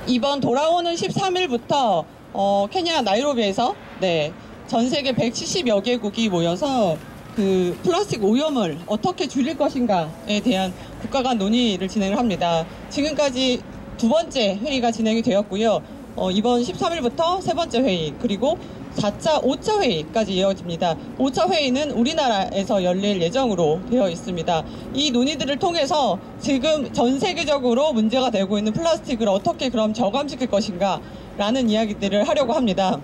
이번 돌아오는 13일부터 케냐 나이로비에서 전 세계 170여 개국이 모여서 그 플라스틱 오염을 어떻게 줄일 것인가에 대한 국가 간 논의를 진행을 합니다. 지금까지 두 번째 회의가 진행이 되었고요. 이번 13일부터 세 번째 회의, 그리고 4차, 5차 회의까지 이어집니다. 5차 회의는 우리나라에서 열릴 예정으로 되어 있습니다. 이 논의들을 통해서 지금 전 세계적으로 문제가 되고 있는 플라스틱을 어떻게 그럼 저감시킬 것인가 라는 이야기들을 하려고 합니다.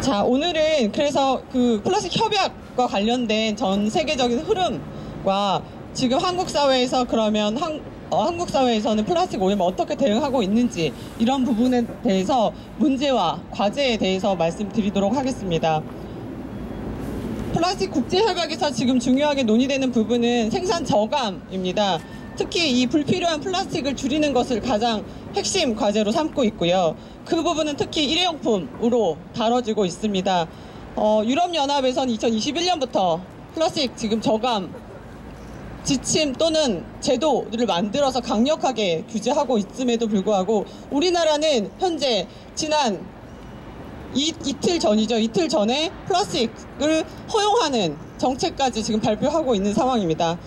자, 오늘은 그래서 그 플라스틱 협약과 관련된 전 세계적인 흐름과 지금 한국 사회에서 그러면 한국 사회에서는 플라스틱 오염에 어떻게 대응하고 있는지 이런 부분에 대해서 문제와 과제에 대해서 말씀드리도록 하겠습니다. 플라스틱 국제협약에서 지금 중요하게 논의되는 부분은 생산 저감입니다. 특히 이 불필요한 플라스틱을 줄이는 것을 가장 핵심 과제로 삼고 있고요. 그 부분은 특히 일회용품으로 다뤄지고 있습니다. 유럽연합에서는 2021년부터 플라스틱 지금 저감 지침 또는 제도를 만들어서 강력하게 규제하고 있음에도 불구하고 우리나라는 현재 지난 이틀 전이죠. 이틀 전에 플라스틱을 허용하는 정책까지 지금 발표하고 있는 상황입니다.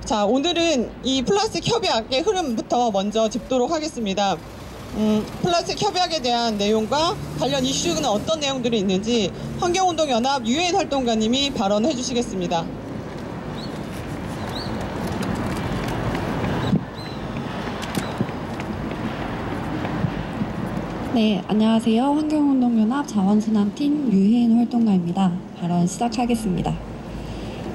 자, 오늘은 이 플라스틱 협약의 흐름부터 먼저 짚도록 하겠습니다. 플라스틱 협약에 대한 내용과 관련 이슈는 어떤 내용들이 있는지 환경운동연합 유엔 활동가님이 발언해 주시겠습니다. 네, 안녕하세요. 환경운동연합 자원순환팀 유혜인 활동가입니다. 발언 시작하겠습니다.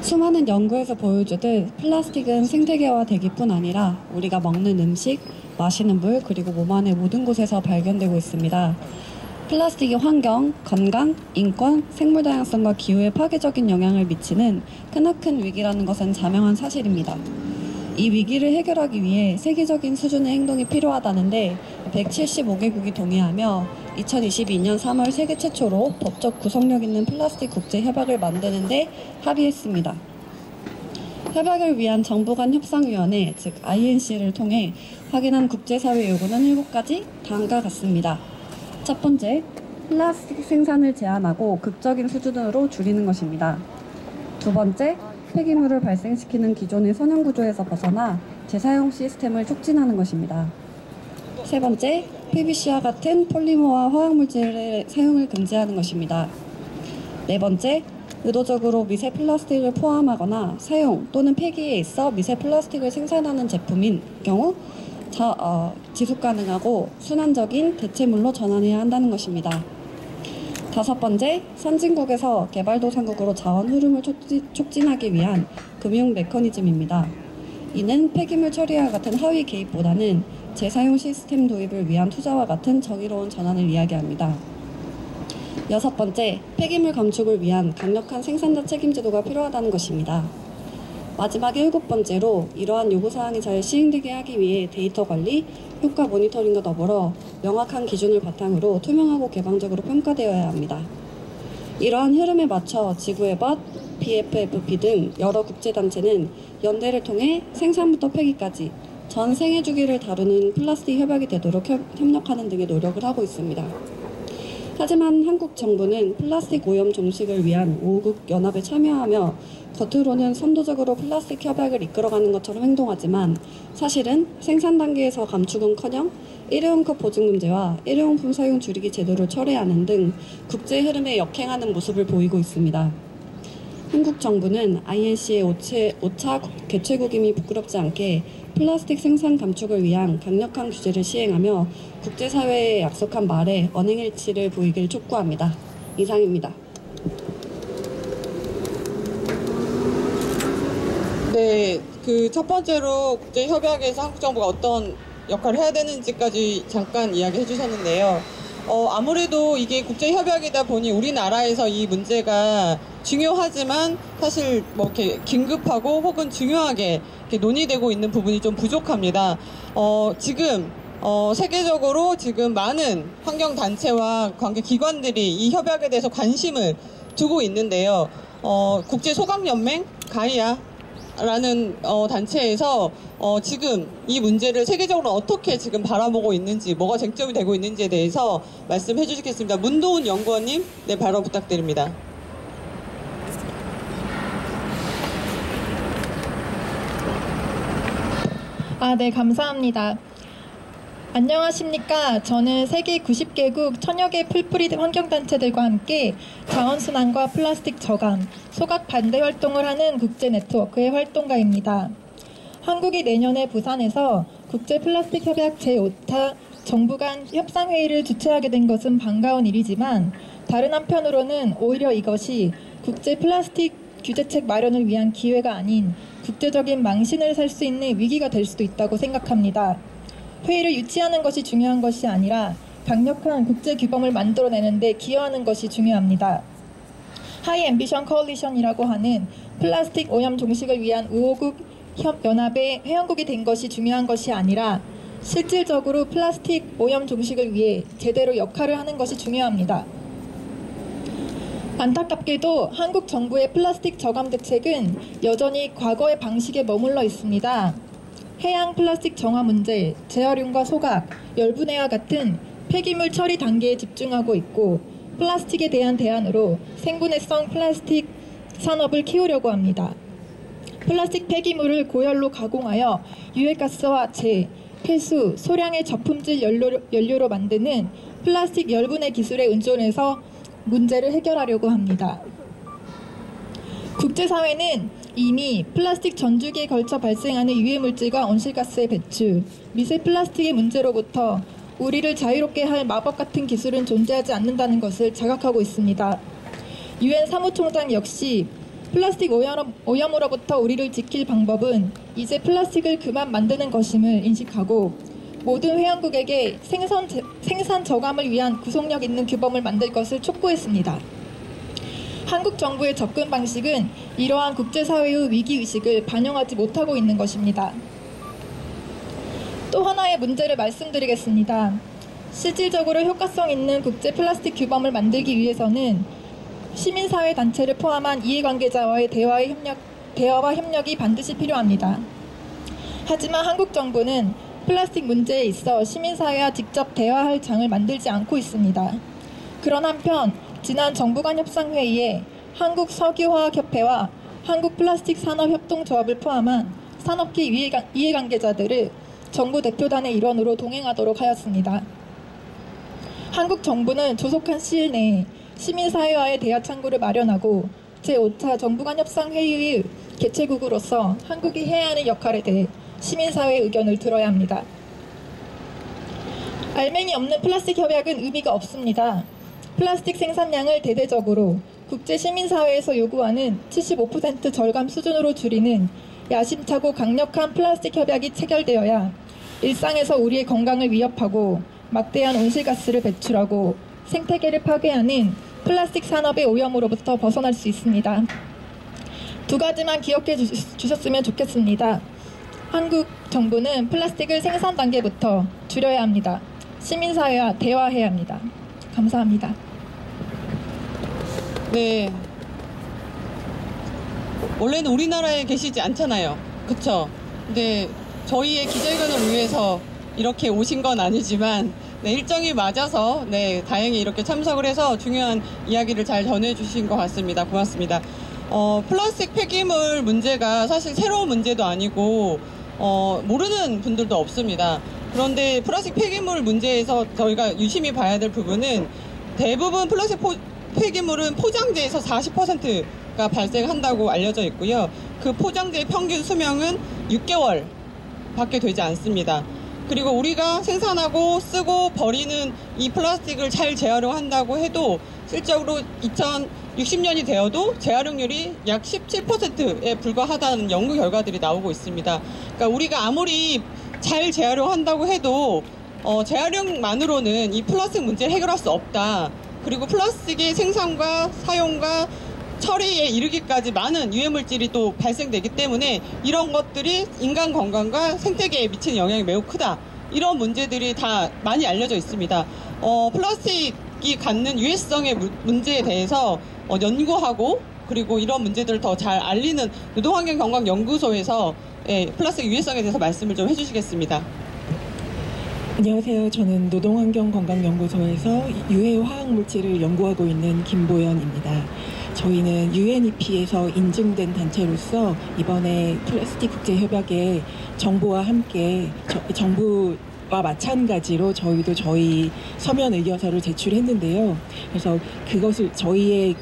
수많은 연구에서 보여주듯 플라스틱은 생태계와 대기뿐 아니라 우리가 먹는 음식, 마시는 물, 그리고 몸 안의 모든 곳에서 발견되고 있습니다. 플라스틱이 환경, 건강, 인권, 생물 다양성과 기후에 파괴적인 영향을 미치는 크나큰 위기라는 것은 자명한 사실입니다. 이 위기를 해결하기 위해 세계적인 수준의 행동이 필요하다는데 175개국이 동의하며 2022년 3월 세계 최초로 법적 구속력 있는 플라스틱 국제협약을 만드는 데 합의했습니다. 협약을 위한 정부 간 협상위원회, 즉 INC를 통해 확인한 국제사회 요구는 7가지 다음과 같습니다. 첫 번째, 플라스틱 생산을 제한하고 극적인 수준으로 줄이는 것입니다. 두 번째, 폐기물을 발생시키는 기존의 선형 구조에서 벗어나 재사용 시스템을 촉진하는 것입니다. 세 번째, PVC와 같은 폴리머와 화학물질의 사용을 금지하는 것입니다. 네 번째, 의도적으로 미세 플라스틱을 포함하거나 사용 또는 폐기에 있어 미세 플라스틱을 생산하는 제품인 경우 지속 가능하고 순환적인 대체물로 전환해야 한다는 것입니다. 다섯 번째, 선진국에서 개발도상국으로 자원 흐름을 촉진하기 위한 금융 메커니즘입니다. 이는 폐기물 처리와 같은 하위 개입보다는 재사용 시스템 도입을 위한 투자와 같은 정의로운 전환을 이야기합니다. 여섯 번째, 폐기물 감축을 위한 강력한 생산자 책임 제도가 필요하다는 것입니다. 마지막 일곱 번째로 이러한 요구사항이 잘 시행되게 하기 위해 데이터 관리, 효과 모니터링과 더불어 명확한 기준을 바탕으로 투명하고 개방적으로 평가되어야 합니다. 이러한 흐름에 맞춰 지구의 벗, BFFP 등 여러 국제단체는 연대를 통해 생산부터 폐기까지 전 생애 주기를 다루는 플라스틱 협약이 되도록 협력하는 등의 노력을 하고 있습니다. 하지만 한국 정부는 플라스틱 오염 종식을 위한 5국 연합에 참여하며 겉으로는 선도적으로 플라스틱 협약을 이끌어가는 것처럼 행동하지만 사실은 생산 단계에서 감축은커녕 일회용컵 보증 문제와 일회용품 사용 줄이기 제도를 철회하는 등 국제 흐름에 역행하는 모습을 보이고 있습니다. 한국 정부는 INC의 5차 개최국임이 부끄럽지 않게 플라스틱 생산 감축을 위한 강력한 규제를 시행하며 국제사회에 약속한 말에 언행일치를 보이길 촉구합니다. 이상입니다. 네, 그 첫 번째로 국제협약에서 한국 정부가 어떤 역할을 해야 되는지까지 잠깐 이야기해 주셨는데요. 아무래도 이게 국제협약이다 보니 우리나라에서 이 문제가 중요하지만 사실 뭐 이렇게 긴급하고 혹은 중요하게 이렇게 논의되고 있는 부분이 좀 부족합니다. 지금 세계적으로 지금 많은 환경단체와 관계기관들이 이 협약에 대해서 관심을 두고 있는데요. 국제소각연맹, 가이아, 라는 단체에서 지금 이 문제를 세계적으로 어떻게 지금 바라보고 있는지, 뭐가 쟁점이 되고 있는지에 대해서 말씀해 주시겠습니다. 문도훈 연구원님, 네, 발언 부탁드립니다. 네, 감사합니다. 안녕하십니까. 저는 세계 90개국 1000여 개 풀뿌리 환경단체들과 함께 자원순환과 플라스틱 저감, 소각 반대 활동을 하는 국제 네트워크의 활동가입니다. 한국이 내년에 부산에서 국제 플라스틱 협약 제5차 정부 간 협상회의를 주최하게 된 것은 반가운 일이지만, 다른 한편으로는 오히려 이것이 국제 플라스틱 규제책 마련을 위한 기회가 아닌 국제적인 망신을 살 수 있는 위기가 될 수도 있다고 생각합니다. 회의를 유치하는 것이 중요한 것이 아니라 강력한 국제 규범을 만들어내는 데 기여하는 것이 중요합니다. 하이 앰비션 코얼리션이라고 하는 플라스틱 오염 종식을 위한 우호국 연합의 회원국이 된 것이 중요한 것이 아니라 실질적으로 플라스틱 오염 종식을 위해 제대로 역할을 하는 것이 중요합니다. 안타깝게도 한국 정부의 플라스틱 저감 대책은 여전히 과거의 방식에 머물러 있습니다. 해양 플라스틱 정화 문제, 재활용과 소각, 열분해와 같은 폐기물 처리 단계에 집중하고 있고, 플라스틱에 대한 대안으로 생분해성 플라스틱 산업을 키우려고 합니다. 플라스틱 폐기물을 고열로 가공하여 유해가스와 재, 폐수, 소량의 저품질 연료로 만드는 플라스틱 열분해 기술에 의존해서 문제를 해결하려고 합니다. 국제사회는 이미 플라스틱 전주기에 걸쳐 발생하는 유해물질과 온실가스의 배출, 미세 플라스틱의 문제로부터 우리를 자유롭게 할 마법 같은 기술은 존재하지 않는다는 것을 자각하고 있습니다. 유엔 사무총장 역시 플라스틱 오염으로부터 우리를 지킬 방법은 이제 플라스틱을 그만 만드는 것임을 인식하고, 모든 회원국에게 생산 저감을 위한 구속력 있는 규범을 만들 것을 촉구했습니다. 한국 정부의 접근 방식은 이러한 국제사회의 위기의식을 반영하지 못하고 있는 것입니다. 또 하나의 문제를 말씀드리겠습니다. 실질적으로 효과성 있는 국제 플라스틱 규범을 만들기 위해서는 시민사회 단체를 포함한 이해관계자와의 대화와 협력이 반드시 필요합니다. 하지만 한국 정부는 플라스틱 문제에 있어 시민사회와 직접 대화할 장을 만들지 않고 있습니다. 그런 한편 지난 정부 간 협상회의에 한국석유화학협회와 한국플라스틱산업협동조합을 포함한 산업계 이해관계자들을 정부 대표단의 일원으로 동행하도록 하였습니다. 한국 정부는 조속한 시일 내에 시민사회와의 대화 창구를 마련하고 제5차 정부 간 협상회의의 개최국으로서 한국이 해야 하는 역할에 대해 시민사회의 의견을 들어야 합니다. 알맹이 없는 플라스틱 협약은 의미가 없습니다. 플라스틱 생산량을 대대적으로 국제 시민사회에서 요구하는 75% 절감 수준으로 줄이는 야심차고 강력한 플라스틱 협약이 체결되어야 일상에서 우리의 건강을 위협하고 막대한 온실가스를 배출하고 생태계를 파괴하는 플라스틱 산업의 오염으로부터 벗어날 수 있습니다. 두 가지만 기억해 주셨으면 좋겠습니다. 한국 정부는 플라스틱을 생산 단계부터 줄여야 합니다. 시민사회와 대화해야 합니다. 감사합니다. 네. 원래는 우리나라에 계시지 않잖아요. 그쵸? 근데 저희의 기자회견을 위해서 이렇게 오신 건 아니지만, 네, 일정이 맞아서, 네, 다행히 이렇게 참석을 해서 중요한 이야기를 잘 전해주신 것 같습니다. 고맙습니다. 플라스틱 폐기물 문제가 사실 새로운 문제도 아니고, 모르는 분들도 없습니다. 그런데 플라스틱 폐기물 문제에서 저희가 유심히 봐야 될 부분은, 대부분 플라스틱 폐기물은 포장재에서 40%가 발생한다고 알려져 있고요. 그 포장재의 평균 수명은 6개월 밖에 되지 않습니다. 그리고 우리가 생산하고 쓰고 버리는 이 플라스틱을 잘 재활용한다고 해도 실적으로 2060년이 되어도 재활용률이 약 17%에 불과하다는 연구 결과들이 나오고 있습니다. 그러니까 우리가 아무리 잘 재활용한다고 해도 재활용만으로는 이 플라스틱 문제를 해결할 수 없다. 그리고 플라스틱의 생산과 사용과 처리에 이르기까지 많은 유해물질이 또 발생되기 때문에 이런 것들이 인간 건강과 생태계에 미치는 영향이 매우 크다. 이런 문제들이 다 많이 알려져 있습니다. 플라스틱이 갖는 유해성의 문제에 대해서 연구하고 그리고 이런 문제들을 더 잘 알리는 노동환경건강연구소에서 플라스틱 유해성에 대해서 말씀을 좀 해주시겠습니다. 안녕하세요. 저는 노동환경건강연구소에서 유해 화학물질을 연구하고 있는 김보연입니다. 저희는 UNEP에서 인증된 단체로서 이번에 플라스틱 국제협약에 정부와 함께 정부와 마찬가지로 저희도 저희 서면 의견서를 제출했는데요. 그래서 그것을 저희의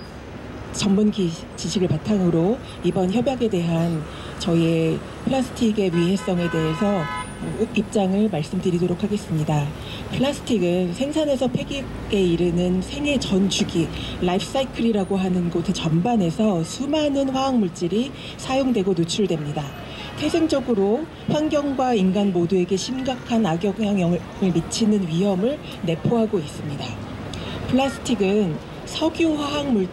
전문 지식을 바탕으로 이번 협약에 대한 저희의 플라스틱의 위해성에 대해서 입장을 말씀드리도록 하겠습니다. 플라스틱은 생산에서 폐기에 이르는 생애 전 주기, 라이프 사이클이라고 하는 곳의 전반에서 수많은 화학물질이 사용되고 노출됩니다. 태생적으로 환경과 인간 모두에게 심각한 악영향을 미치는 위험을 내포하고 있습니다. 플라스틱은 석유화학물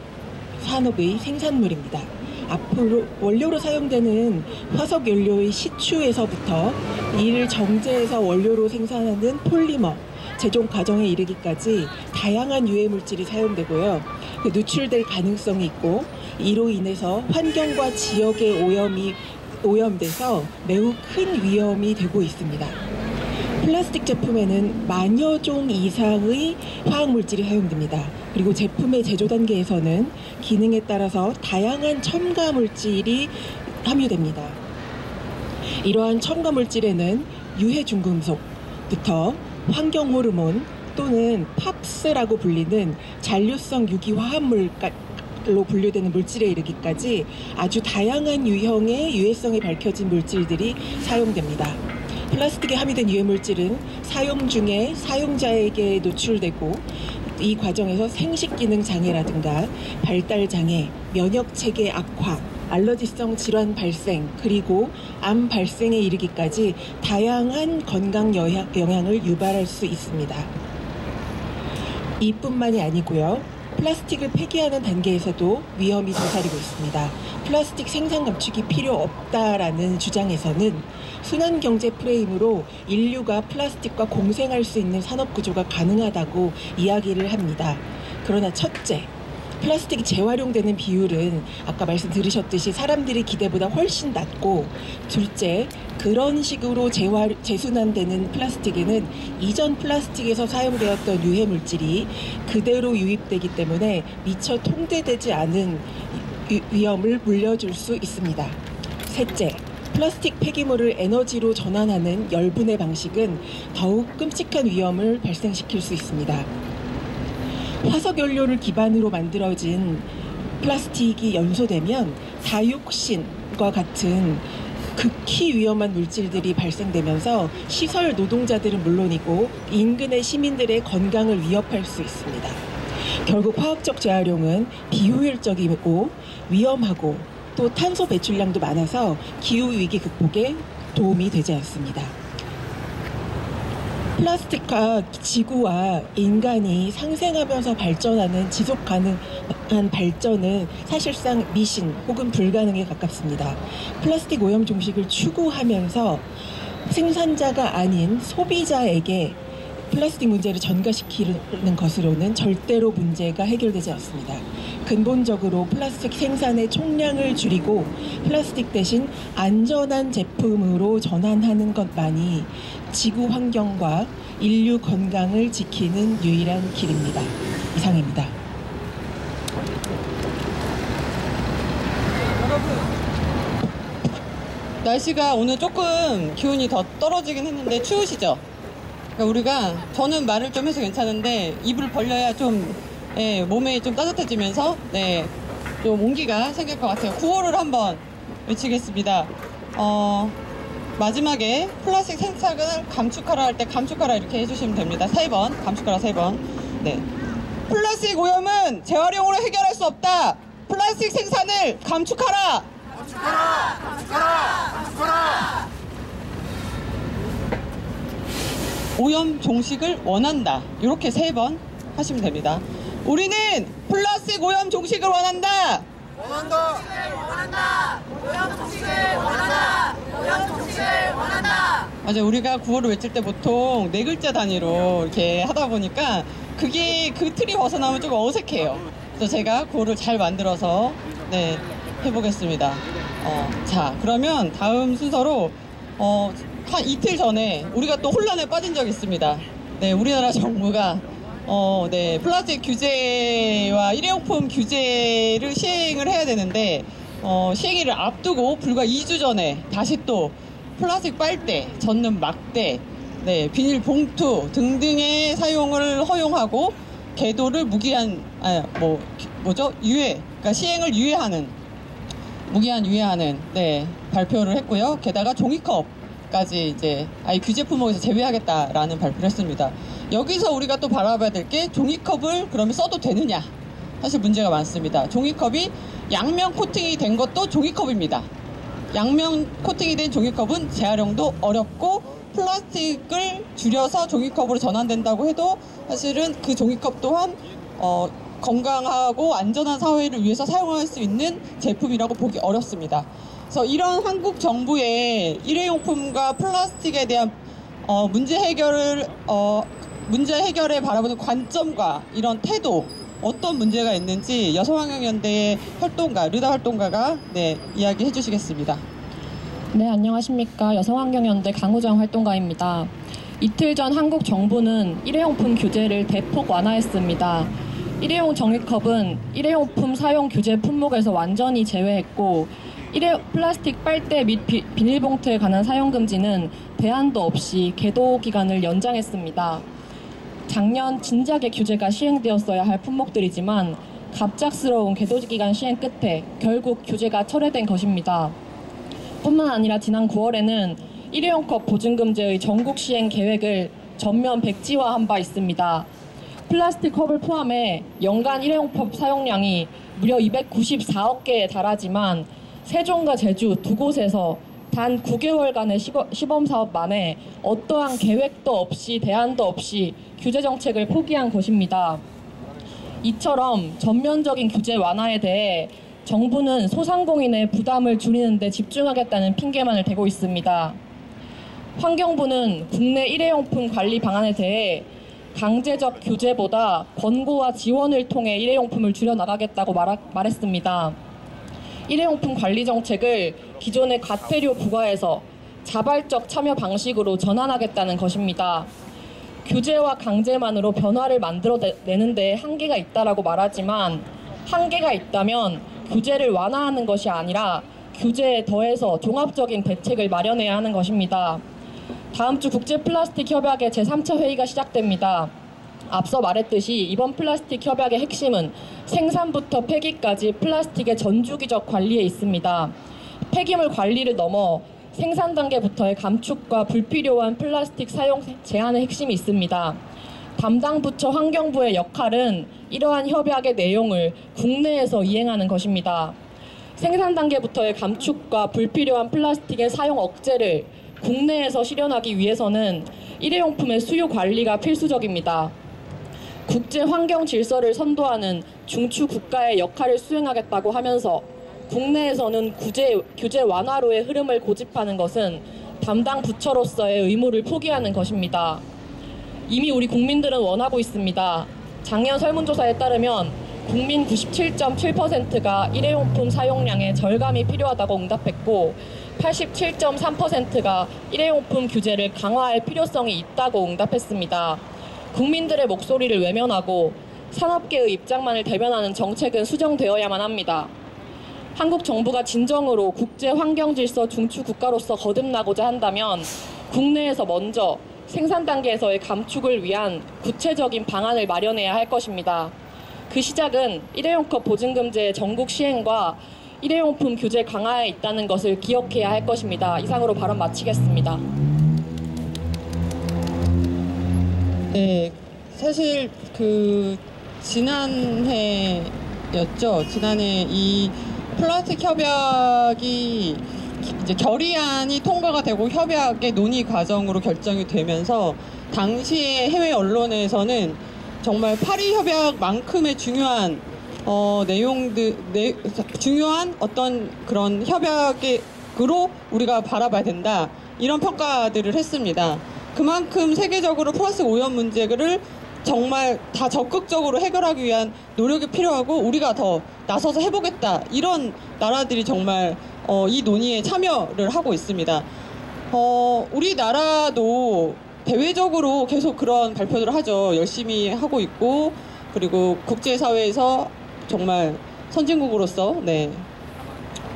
산업의 생산물입니다. 앞으로 원료로 사용되는 화석 연료의 시추에서부터 이를 정제해서 원료로 생산하는 폴리머, 제종 과정에 이르기까지 다양한 유해 물질이 사용되고요. 누출될 가능성이 있고 이로 인해서 환경과 지역의 오염돼서 매우 큰 위험이 되고 있습니다. 플라스틱 제품에는 만여 종 이상의 화학물질이 사용됩니다. 그리고 제품의 제조 단계에서는 기능에 따라서 다양한 첨가물질이 함유됩니다. 이러한 첨가물질에는 유해 중금속부터 환경 호르몬 또는 팝스라고 불리는 잔류성 유기화합물로 분류되는 물질에 이르기까지 아주 다양한 유형의 유해성이 밝혀진 물질들이 사용됩니다. 플라스틱에 함유된 유해물질은 사용 중에 사용자에게 노출되고 이 과정에서 생식기능 장애라든가 발달 장애, 면역체계 악화, 알러지성 질환 발생, 그리고 암 발생에 이르기까지 다양한 건강 영향을 유발할 수 있습니다. 이뿐만이 아니고요. 플라스틱을 폐기하는 단계에서도 위험이 도사리고 있습니다. 플라스틱 생산 감축이 필요 없다라는 주장에서는 순환경제 프레임으로 인류가 플라스틱과 공생할 수 있는 산업구조가 가능하다고 이야기를 합니다. 그러나 첫째, 플라스틱이 재활용되는 비율은 아까 말씀 들으셨듯이 사람들의 기대보다 훨씬 낮고, 둘째, 그런 식으로 재순환되는 플라스틱에는 이전 플라스틱에서 사용되었던 유해 물질이 그대로 유입되기 때문에 미처 통제되지 않은 위험을 물려줄 수 있습니다. 셋째, 플라스틱 폐기물을 에너지로 전환하는 열분해 방식은 더욱 끔찍한 위험을 발생시킬 수 있습니다. 화석연료를 기반으로 만들어진 플라스틱이 연소되면 다이옥신과 같은 극히 위험한 물질들이 발생되면서 시설 노동자들은 물론이고 인근의 시민들의 건강을 위협할 수 있습니다. 결국 화학적 재활용은 비효율적이고 위험하고 또 탄소 배출량도 많아서 기후위기 극복에 도움이 되지 않습니다. 플라스틱과 지구와 인간이 상생하면서 발전하는 지속 가능한 발전은 사실상 미신 혹은 불가능에 가깝습니다. 플라스틱 오염 종식을 추구하면서 생산자가 아닌 소비자에게 플라스틱 문제를 전가시키는 것으로는 절대로 문제가 해결되지 않습니다. 근본적으로 플라스틱 생산의 총량을 줄이고 플라스틱 대신 안전한 제품으로 전환하는 것만이 지구 환경과 인류 건강을 지키는 유일한 길입니다. 이상입니다. 날씨가 오늘 조금 기온이 더 떨어지긴 했는데 추우시죠? 그러니까 우리가 저는 말을 좀 해서 괜찮은데 입을 벌려야 좀 몸에 좀 따뜻해지면서 좀 온기가 생길 것 같아요. 구호를 한번 외치겠습니다. 마지막에 플라스틱 생산을 감축하라 할 때 감축하라 이렇게 해주시면 됩니다. 3번 감축하라 3번. 네. 플라스틱 오염은 재활용으로 해결할 수 없다. 플라스틱 생산을 감축하라. 감축하라. 감축하라. 감축하라. 오염 종식을 원한다. 이렇게 3번 하시면 됩니다. 우리는 플라스틱 오염 종식을 원한다. 원한다. 원한다. 오염 종식을 원한다. 오염 종식을 원한다. 맞아요. 우리가 구호를 외칠 때 보통 4글자 단위로 이렇게 하다 보니까 그게 그 틀이 벗어나면 조금 어색해요. 그래서 제가 그거를 잘 만들어서 네, 해보겠습니다. 자, 그러면 다음 순서로 한 이틀 전에 우리가 또 혼란에 빠진 적이 있습니다. 네, 우리나라 정부가 네, 플라스틱 규제와 일회용품 규제를 시행을 해야 되는데 시행일을 앞두고 불과 2주 전에 다시 또 플라스틱 빨대, 젖는 막대, 네, 비닐 봉투 등등의 사용을 허용하고 계도를 그러니까 시행을 무기한 유예하는 네, 발표를 했고요. 게다가 종이컵까지 이제 아예 규제 품목에서 제외하겠다라는 발표를 했습니다. 여기서 우리가 또 바라봐야 될 게 종이컵을 그러면 써도 되느냐? 사실 문제가 많습니다. 종이컵이 양면 코팅이 된 것도 종이컵입니다. 양면 코팅이 된 종이컵은 재활용도 어렵고 플라스틱을 줄여서 종이컵으로 전환된다고 해도 사실은 그 종이컵 또한 건강하고 안전한 사회를 위해서 사용할 수 있는 제품이라고 보기 어렵습니다. 그래서 이런 한국 정부의 일회용품과 플라스틱에 대한 문제 해결에 바라보는 관점과 이런 태도, 어떤 문제가 있는지 여성환경연대의 활동가, 르다 활동가가 네, 이야기해 주시겠습니다. 네, 안녕하십니까. 여성환경연대 강우정 활동가입니다. 이틀 전 한국 정부는 일회용품 규제를 대폭 완화했습니다. 일회용 종이컵은 일회용품 사용 규제 품목에서 완전히 제외했고 플라스틱 빨대 및 비닐봉투에 관한 사용 금지는 대안도 없이 계도 기간을 연장했습니다. 작년 진작에 규제가 시행되었어야 할 품목들이지만 갑작스러운 계도 기간 시행 끝에 결국 규제가 철회된 것입니다. 뿐만 아니라 지난 9월에는 일회용컵 보증금제의 전국 시행 계획을 전면 백지화한 바 있습니다. 플라스틱 컵을 포함해 연간 일회용컵 사용량이 무려 294억 개에 달하지만 세종과 제주 두 곳에서 단 9개월간의 시범사업 만에 어떠한 계획도 없이 대안도 없이 규제 정책을 포기한 것입니다. 이처럼 전면적인 규제 완화에 대해 정부는 소상공인의 부담을 줄이는 데 집중하겠다는 핑계만을 대고 있습니다. 환경부는 국내 일회용품 관리 방안에 대해 강제적 규제보다 권고와 지원을 통해 일회용품을 줄여나가겠다고 말했습니다. 일회용품 관리 정책을 기존의 과태료 부과에서 자발적 참여 방식으로 전환하겠다는 것입니다. 규제와 강제만으로 변화를 만들어내는 데 한계가 있다라고 말하지만 한계가 있다면 규제를 완화하는 것이 아니라 규제에 더해서 종합적인 대책을 마련해야 하는 것입니다. 다음 주 국제플라스틱협약의 제3차 회의가 시작됩니다. 앞서 말했듯이 이번 플라스틱 협약의 핵심은 생산부터 폐기까지 플라스틱의 전주기적 관리에 있습니다. 폐기물 관리를 넘어 생산 단계부터의 감축과 불필요한 플라스틱 사용 제한의 핵심이 있습니다. 담당 부처 환경부의 역할은 이러한 협약의 내용을 국내에서 이행하는 것입니다. 생산 단계부터의 감축과 불필요한 플라스틱의 사용 억제를 국내에서 실현하기 위해서는 일회용품의 수요 관리가 필수적입니다. 국제 환경 질서를 선도하는 중추 국가의 역할을 수행하겠다고 하면서 국내에서는 규제 완화로의 흐름을 고집하는 것은 담당 부처로서의 의무를 포기하는 것입니다. 이미 우리 국민들은 원하고 있습니다. 작년 설문조사에 따르면 국민 97.7%가 일회용품 사용량의 절감이 필요하다고 응답했고 87.3%가 일회용품 규제를 강화할 필요성이 있다고 응답했습니다. 국민들의 목소리를 외면하고 산업계의 입장만을 대변하는 정책은 수정되어야만 합니다. 한국 정부가 진정으로 국제 환경 질서 중추 국가로서 거듭나고자 한다면 국내에서 먼저 생산 단계에서의 감축을 위한 구체적인 방안을 마련해야 할 것입니다. 그 시작은 일회용컵 보증금제의 전국 시행과 일회용품 규제 강화에 있다는 것을 기억해야 할 것입니다. 이상으로 발언 마치겠습니다. 네, 사실 지난해였죠. 지난해 이 플라스틱 협약이 이제 결의안이 통과가 되고 협약의 논의 과정으로 결정이 되면서 당시에 해외 언론에서는 정말 파리 협약만큼의 중요한 중요한 어떤 그런 협약으로 우리가 바라봐야 된다, 이런 평가들을 했습니다. 그만큼 세계적으로 플라스틱 오염 문제를 정말 다 적극적으로 해결하기 위한 노력이 필요하고 우리가 더 나서서 해보겠다, 이런 나라들이 정말 이 논의에 참여를 하고 있습니다. 우리나라도 대외적으로 계속 그런 발표들을 하죠. 열심히 하고 있고, 그리고 국제사회에서 정말 선진국으로서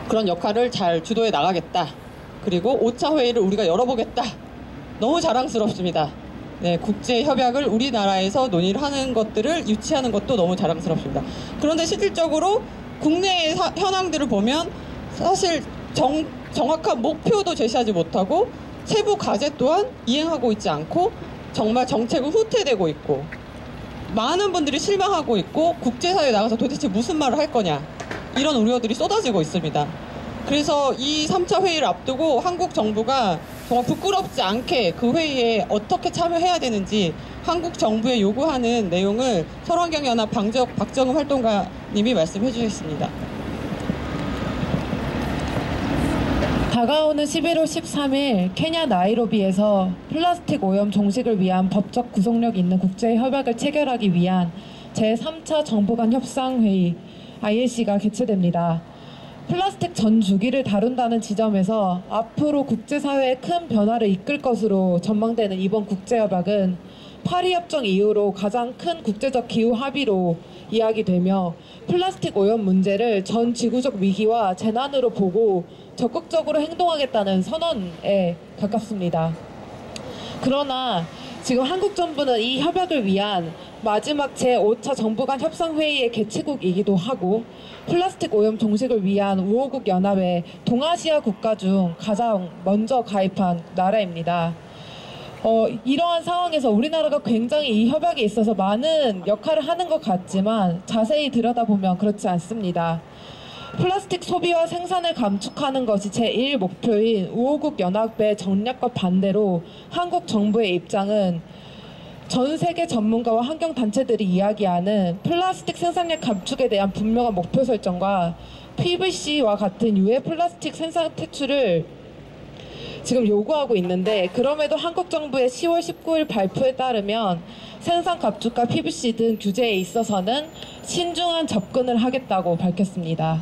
그런 역할을 잘 주도해 나가겠다. 그리고 5차 회의를 우리가 열어보겠다. 너무 자랑스럽습니다. 국제 협약을 우리나라에서 논의를 하는 것들을 유치하는 것도 너무 자랑스럽습니다. 그런데 실질적으로 국내의 현황들을 보면 사실 정확한 목표도 제시하지 못하고 세부 과제 또한 이행하고 있지 않고 정말 정책은 후퇴되고 있고 많은 분들이 실망하고 있고 국제사회에 나가서 도대체 무슨 말을 할 거냐, 이런 우려들이 쏟아지고 있습니다. 그래서 이 3차 회의를 앞두고 한국 정부가 정말 부끄럽지 않게 그 회의에 어떻게 참여해야 되는지 한국 정부에 요구하는 내용을 서울환경연합 박정음 활동가님이 말씀해 주셨습니다. 다가오는 11월 13일 케냐 나이로비에서 플라스틱 오염 종식을 위한 법적 구속력 있는 국제협약을 체결하기 위한 제3차 정부 간 협상회의 ILC가 개최됩니다. 플라스틱 전 주기를 다룬다는 지점에서 앞으로 국제사회에 큰 변화를 이끌 것으로 전망되는 이번 국제협약은 파리협정 이후로 가장 큰 국제적 기후 합의로 이야기되며 플라스틱 오염 문제를 전 지구적 위기와 재난으로 보고 적극적으로 행동하겠다는 선언에 가깝습니다. 그러나 지금 한국 정부는 이 협약을 위한 마지막 제5차 정부 간 협상회의의 개최국이기도 하고 플라스틱 오염 종식을 위한 5호국 연합에 동아시아 국가 중 가장 먼저 가입한 나라입니다. 이러한 상황에서 우리나라가 굉장히 이 협약에 있어서 많은 역할을 하는 것 같지만 자세히 들여다보면 그렇지 않습니다. 플라스틱 소비와 생산을 감축하는 것이 제1 목표인 5호국 연합의 전략과 반대로 한국 정부의 입장은 전 세계 전문가와 환경단체들이 이야기하는 플라스틱 생산량 감축에 대한 분명한 목표 설정과 PVC와 같은 유해 플라스틱 생산 퇴출을 지금 요구하고 있는데, 그럼에도 한국 정부의 10월 19일 발표에 따르면 생산 감축과 PVC 등 규제에 있어서는 신중한 접근을 하겠다고 밝혔습니다.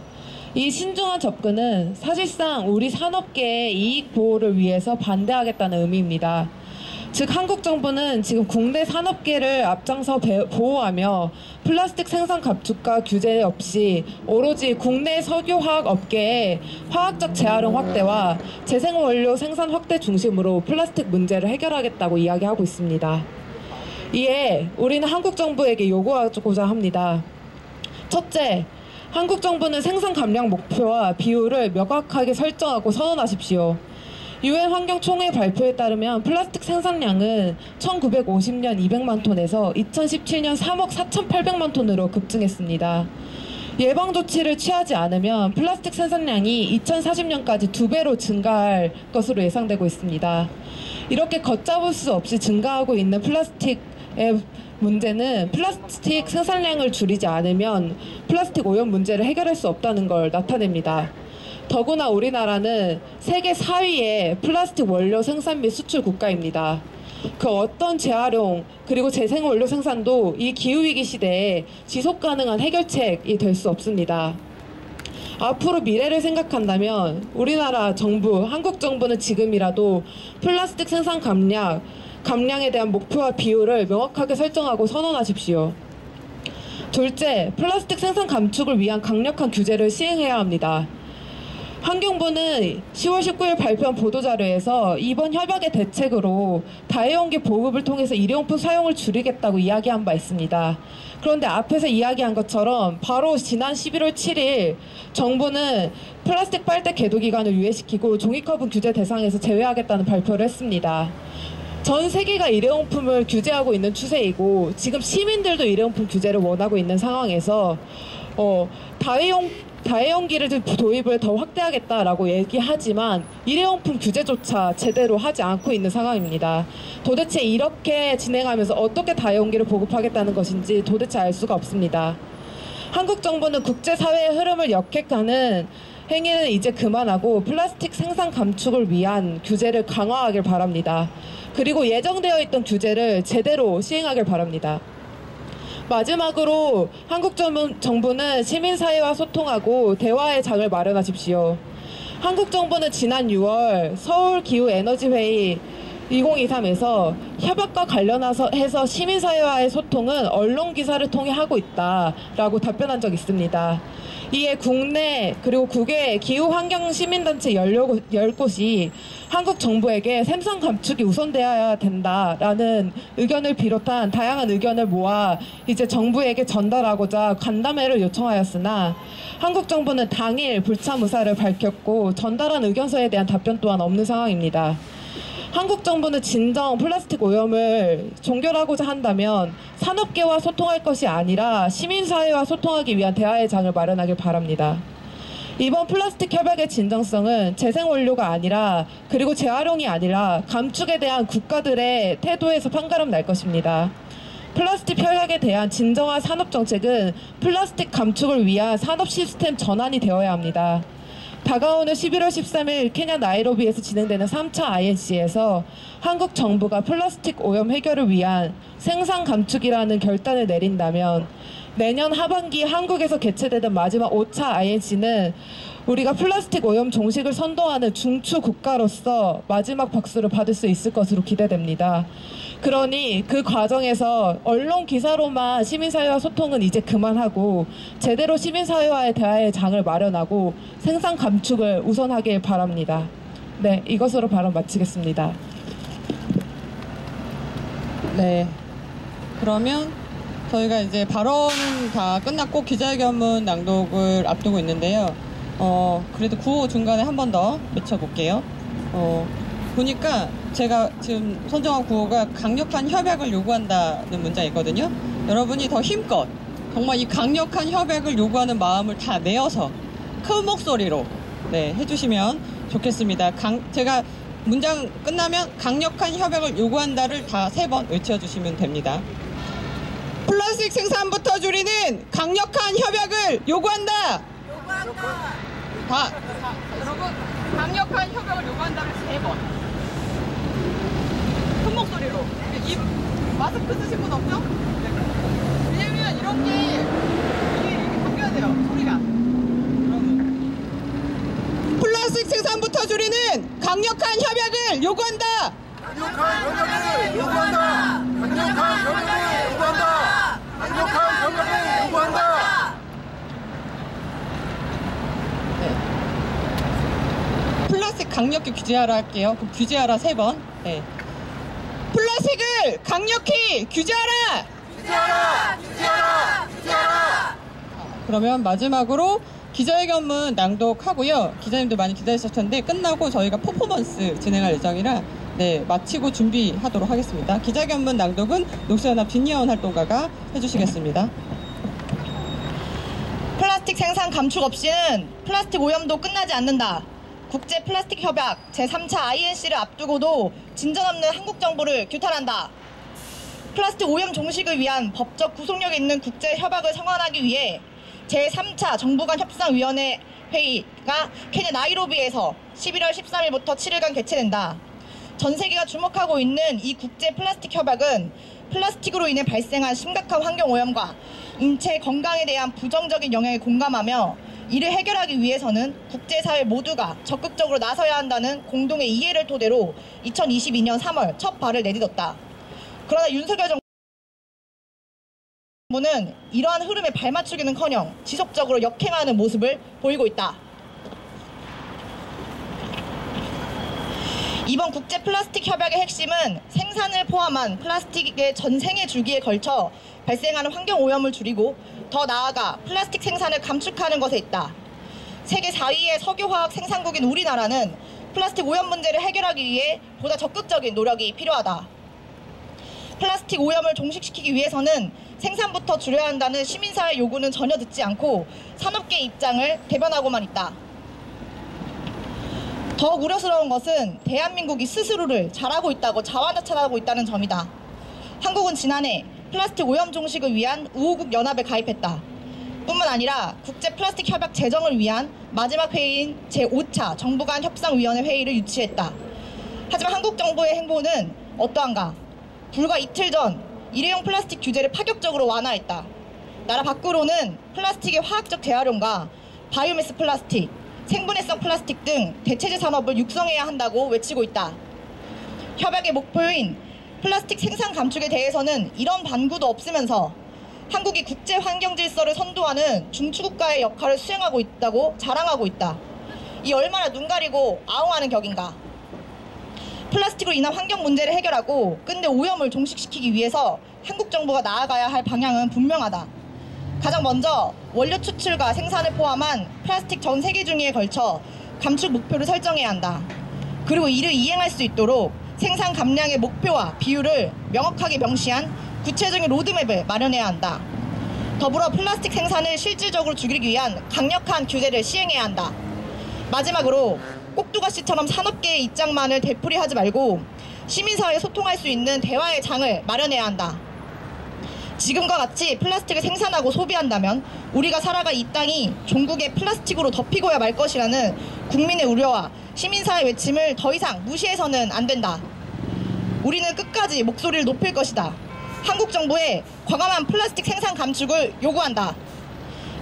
이 신중한 접근은 사실상 우리 산업계의 이익 보호를 위해서 반대하겠다는 의미입니다. 즉 한국 정부는 지금 국내 산업계를 앞장서 보호하며 플라스틱 생산 감축과 규제 없이 오로지 국내 석유화학 업계의 화학적 재활용 확대와 재생원료 생산 확대 중심으로 플라스틱 문제를 해결하겠다고 이야기하고 있습니다. 이에 우리는 한국 정부에게 요구하고자 합니다. 첫째, 한국 정부는 생산 감량 목표와 비율을 명확하게 설정하고 선언하십시오. 유엔 환경총회 발표에 따르면 플라스틱 생산량은 1950년 200만 톤에서 2017년 3억 4,800만 톤으로 급증했습니다. 예방 조치를 취하지 않으면 플라스틱 생산량이 2040년까지 2배로 증가할 것으로 예상되고 있습니다. 이렇게 걷잡을 수 없이 증가하고 있는 플라스틱의 문제는 플라스틱 생산량을 줄이지 않으면 플라스틱 오염 문제를 해결할 수 없다는 걸 나타냅니다. 더구나 우리나라는 세계 4위의 플라스틱 원료 생산 및 수출 국가입니다. 그 어떤 재활용 그리고 재생원료 생산도 이 기후위기 시대에 지속가능한 해결책이 될 수 없습니다. 앞으로 미래를 생각한다면 우리나라 정부, 한국 정부는 지금이라도 플라스틱 생산 감량에 대한 목표와 비율을 명확하게 설정하고 선언하십시오. 둘째, 플라스틱 생산 감축을 위한 강력한 규제를 시행해야 합니다. 환경부는 10월 19일 발표한 보도자료에서 이번 협약의 대책으로 다회용기 보급을 통해서 일회용품 사용을 줄이겠다고 이야기한 바 있습니다. 그런데 앞에서 이야기한 것처럼 바로 지난 11월 7일 정부는 플라스틱 빨대 계도 기간을 유예시키고 종이컵은 규제 대상에서 제외하겠다는 발표를 했습니다. 전 세계가 일회용품을 규제하고 있는 추세이고 지금 시민들도 일회용품 규제를 원하고 있는 상황에서 다회용기를 도입을 더 확대하겠다라고 얘기하지만 일회용품 규제조차 제대로 하지 않고 있는 상황입니다. 도대체 이렇게 진행하면서 어떻게 다회용기를 보급하겠다는 것인지 도대체 알 수가 없습니다. 한국 정부는 국제사회의 흐름을 역행하는 행위는 이제 그만하고 플라스틱 생산 감축을 위한 규제를 강화하길 바랍니다. 그리고 예정되어 있던 규제를 제대로 시행하길 바랍니다. 마지막으로 한국 정부는 시민사회와 소통하고 대화의 장을 마련하십시오. 한국 정부는 지난 6월 서울기후에너지회의 2023에서 협약과 관련해서 시민사회와의 소통은 언론기사를 통해 하고 있다라고 답변한 적이 있습니다. 이에 국내 그리고 국외 기후환경시민단체 10곳이 한국 정부에게 생산 감축이 우선되어야 된다라는 의견을 비롯한 다양한 의견을 모아 이제 정부에게 전달하고자 간담회를 요청하였으나 한국 정부는 당일 불참 의사를 밝혔고 전달한 의견서에 대한 답변 또한 없는 상황입니다. 한국 정부는 진정 플라스틱 오염을 종결하고자 한다면 산업계와 소통할 것이 아니라 시민사회와 소통하기 위한 대화의 장을 마련하길 바랍니다. 이번 플라스틱 협약의 진정성은 재생원료가 아니라 그리고 재활용이 아니라 감축에 대한 국가들의 태도에서 판가름 날 것입니다. 플라스틱 협약에 대한 진정한 산업정책은 플라스틱 감축을 위한 산업 시스템 전환이 되어야 합니다. 다가오는 11월 13일 케냐 나이로비에서 진행되는 3차 INC에서 한국 정부가 플라스틱 오염 해결을 위한 생산 감축이라는 결단을 내린다면 내년 하반기 한국에서 개최되는 마지막 5차 INC는 우리가 플라스틱 오염 종식을 선도하는 중추 국가로서 마지막 박수를 받을 수 있을 것으로 기대됩니다. 그러니 그 과정에서 언론 기사로만 시민사회와 소통은 이제 그만하고 제대로 시민사회와의 대화의 장을 마련하고 생산 감축을 우선하길 바랍니다. 네, 이것으로 발언 마치겠습니다. 네. 그러면 저희가 이제 발언 다 끝났고 기자회견문 낭독을 앞두고 있는데요. 그래도 구호 중간에 한 번 더 외쳐볼게요. 보니까 제가 지금 선정한 구호가 강력한 협약을 요구한다는 문장이거든요. 여러분이 더 힘껏 정말 이 강력한 협약을 요구하는 마음을 다 내어서 큰 목소리로 네, 해주시면 좋겠습니다. 제가 문장 끝나면 강력한 협약을 요구한다를 다 3번 외쳐주시면 됩니다. 플라스틱 생산부터 줄이는 강력한 협약을 요구한다. 다 여러분 강력한 협약을 요구한다를 3번 큰 목소리로. 이 마스크 쓰신 분 없죠? 네. 왜냐면 이렇게 바뀌어야 돼요. 소리가. 여러분 플라스틱 생산부터 줄이는 강력한 협약을 요구한다. 강력한 협약을 요구한다. 강력한 협약을 요구한다. 강력한 협약을 요구한다. 네. 플라스틱 강력히 규제하라 할게요. 그럼 규제하라 3번. 네. 플라스틱을 강력히 규제하라! 규제하라! 규제하라! 규제하라! 그러면 마지막으로 기자회견문 낭독하고요. 기자님들 많이 기다리셨을 텐데 끝나고 저희가 퍼포먼스 진행할 예정이라 네, 마치고 준비하도록 하겠습니다. 기자회견문 낭독은 녹색연합 진예원 활동가가 해주시겠습니다. 플라스틱 생산 감축 없이는 플라스틱 오염도 끝나지 않는다. 국제 플라스틱 협약 제3차 INC를 앞두고도 진전 없는 한국 정부를 규탄한다. 플라스틱 오염 종식을 위한 법적 구속력 있는 국제 협약을 성안하기 위해 제3차 정부 간 협상위원회 회의가 케냐 나이로비에서 11월 13일부터 7일간 개최된다. 전 세계가 주목하고 있는 이 국제 플라스틱 협약은 플라스틱으로 인해 발생한 심각한 환경 오염과 인체 건강에 대한 부정적인 영향에 공감하며 이를 해결하기 위해서는 국제사회 모두가 적극적으로 나서야 한다는 공동의 이해를 토대로 2022년 3월 첫 발을 내딛었다. 그러나 윤석열 정부는 이러한 흐름에 발맞추기는커녕 지속적으로 역행하는 모습을 보이고 있다. 이번 국제 플라스틱 협약의 핵심은 생산을 포함한 플라스틱의 전 생애 주기에 걸쳐 발생하는 환경 오염을 줄이고 더 나아가 플라스틱 생산을 감축하는 것에 있다. 세계 4위의 석유화학 생산국인 우리나라는 플라스틱 오염 문제를 해결하기 위해 보다 적극적인 노력이 필요하다. 플라스틱 오염을 종식시키기 위해서는 생산부터 줄여야 한다는 시민사회 요구는 전혀 듣지 않고 산업계의 입장을 대변하고만 있다. 더욱 우려스러운 것은 대한민국이 스스로를 잘하고 있다고 자화자찬하고 있다는 점이다. 한국은 지난해 플라스틱 오염 종식을 위한 우호국 연합에 가입했다. 뿐만 아니라 국제 플라스틱 협약 제정을 위한 마지막 회의인 제5차 정부 간 협상위원회 회의를 유치했다. 하지만 한국 정부의 행보는 어떠한가? 불과 이틀 전 일회용 플라스틱 규제를 파격적으로 완화했다. 나라 밖으로는 플라스틱의 화학적 재활용과 바이오매스 플라스틱, 생분해성 플라스틱 등 대체재 산업을 육성해야 한다고 외치고 있다. 협약의 목표인 플라스틱 생산 감축에 대해서는 이런 반구도 없으면서 한국이 국제 환경 질서를 선도하는 중추국가의 역할을 수행하고 있다고 자랑하고 있다. 이 얼마나 눈 가리고 아웅하는 격인가. 플라스틱으로 인한 환경 문제를 해결하고 끝내 오염을 종식시키기 위해서 한국 정부가 나아가야 할 방향은 분명하다. 가장 먼저 원료 추출과 생산을 포함한 플라스틱 전 세계 중에 걸쳐 감축 목표를 설정해야 한다. 그리고 이를 이행할 수 있도록 생산 감량의 목표와 비율을 명확하게 명시한 구체적인 로드맵을 마련해야 한다. 더불어 플라스틱 생산을 실질적으로 줄이기 위한 강력한 규제를 시행해야 한다. 마지막으로 꼭두가시처럼 산업계의 입장만을 되풀이하지 말고 시민사회에 소통할 수 있는 대화의 장을 마련해야 한다. 지금과 같이 플라스틱을 생산하고 소비한다면 우리가 살아갈 이 땅이 종국의 플라스틱으로 덮이고야 말 것이라는 국민의 우려와 시민사회 외침을 더 이상 무시해서는 안 된다. 우리는 끝까지 목소리를 높일 것이다. 한국 정부의 과감한 플라스틱 생산 감축을 요구한다.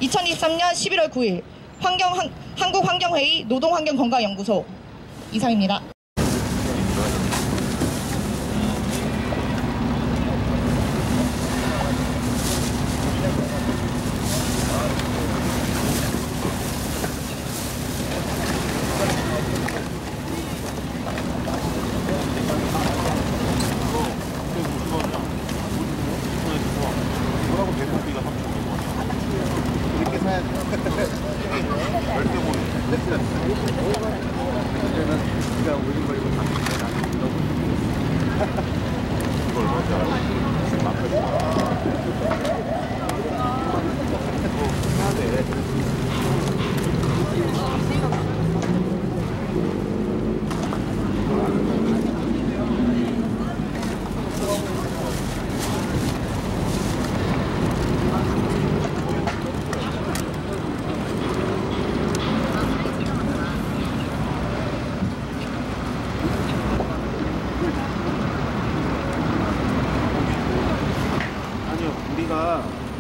2023년 11월 9일 한국환경회의 노동환경건강연구소 이상입니다.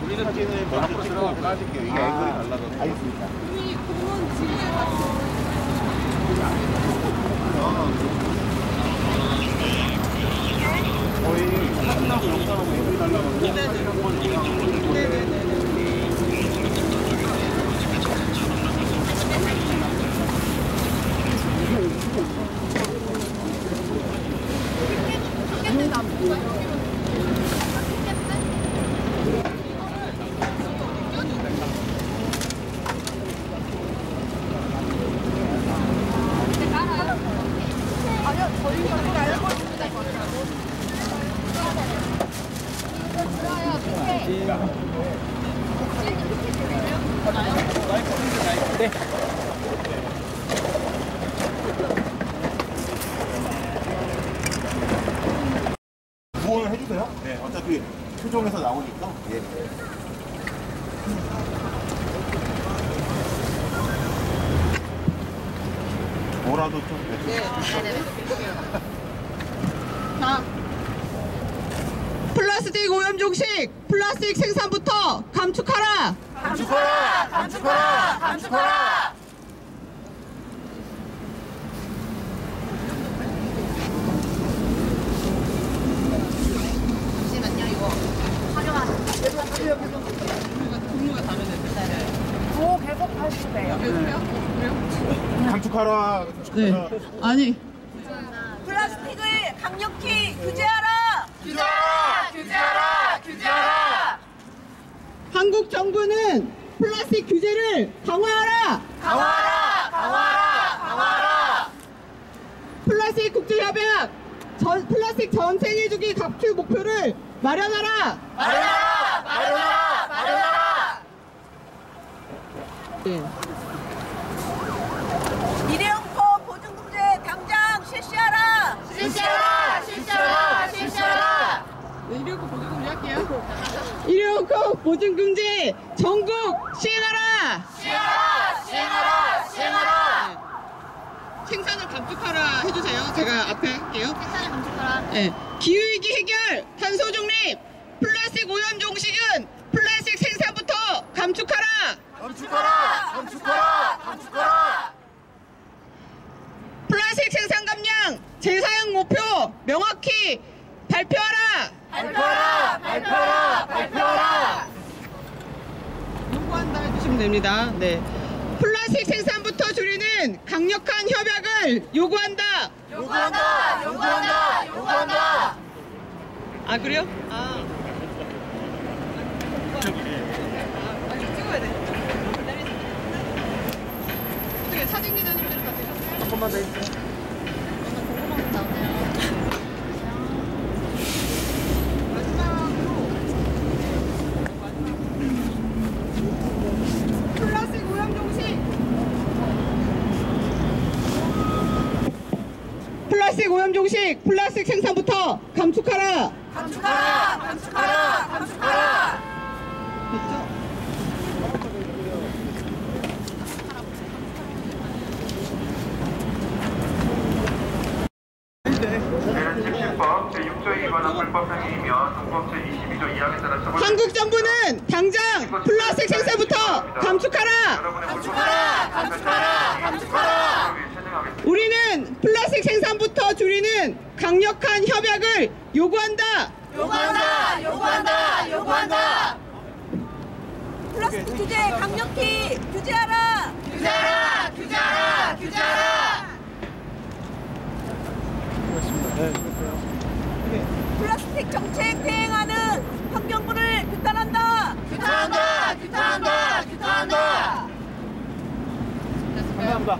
우리는 사진을 먼저 찍고 까줄게요. 이게 앵글이 달라서. 알겠습니다. 거의 사진하고 영상하고 앵글이 달라서. 네네네. 네. 구원을 해주세요. 네, 어차피 표정에서 나오니까. 예. 뭐라도 좀 해주세요. 네. 자, 플라스틱 오염 종식, 플라스틱 생산부터 감축하라! 감축하라! 감축하라! 감축하라! 잠시만요, 이거 촬영하는 종류가 다르네. 오, 계속 하시네요. 감축하라! 네. 아니. 플라스틱을 강력히 규제하라! 규제하라! 규제하라! 규제하라! 한국 정부는 플라스틱 규제를 강화하라! 강화하라! 강화하라! 강화하라! 플라스틱 국제협약, 플라스틱 전 세계주기 감축 목표를 마련하라! 마련하라! 마련하라! 마련하라! 네. 일회용품 보증금제 당장 실시하라! 실시하라! 실시하라! 실시하라! 네, 일회용품 보증금지 할게요. 일회용품 보증금지 전국 시행하라! 시행하라! 시행하라! 시행하라! 생산을 감축하라 해주세요. 제가 앞에 할게요. 생산을 감축하라. 네. 기후위기 해결, 탄소 중립, 플라스틱 오염 종식은 플라스틱 생산부터 감축하라. 감축하라! 감축하라! 감축하라! 플라스틱 생산 감량 재사용 목표 명확히 발표하라. 발표하라! 발표하라! 발표하라! 요구한다 해주시면 됩니다. 네. 플라스틱 생산부터 줄이는 강력한 협약을 요구한다. 요구한다! 요구한다! 요구한다! 아 그래요? 아. 찍어야 돼. 어떻게 사진 기자님들까지 한 번만 더 해주세요. 플라스틱 오염 종식. 플라스틱 오염 종식, 플라스틱 생산부터 감축하라. 감축하라! 감축하라! 감축하라! 됐죠? 제17법 제6조에 위반한 불법 행위이며 동법 제22조 2항에 따라 처벌. 한국 정부는 당장 플라스틱 생산부터 감축하라. 감축하라! 감축하라! 감축하라! 우리는 플라스틱 생산부터 줄이는 강력한 협약을 요구한다. 요구한다! 요구한다! 요구한다! 플라스틱 규제 강력히 규제하라! 규제하라! 규제하라! 규제하라! 플라스틱 정책 대행하는 환경부를 규탄한다! 규탄한다! 규탄한다! 규탄한다! 감사합니다.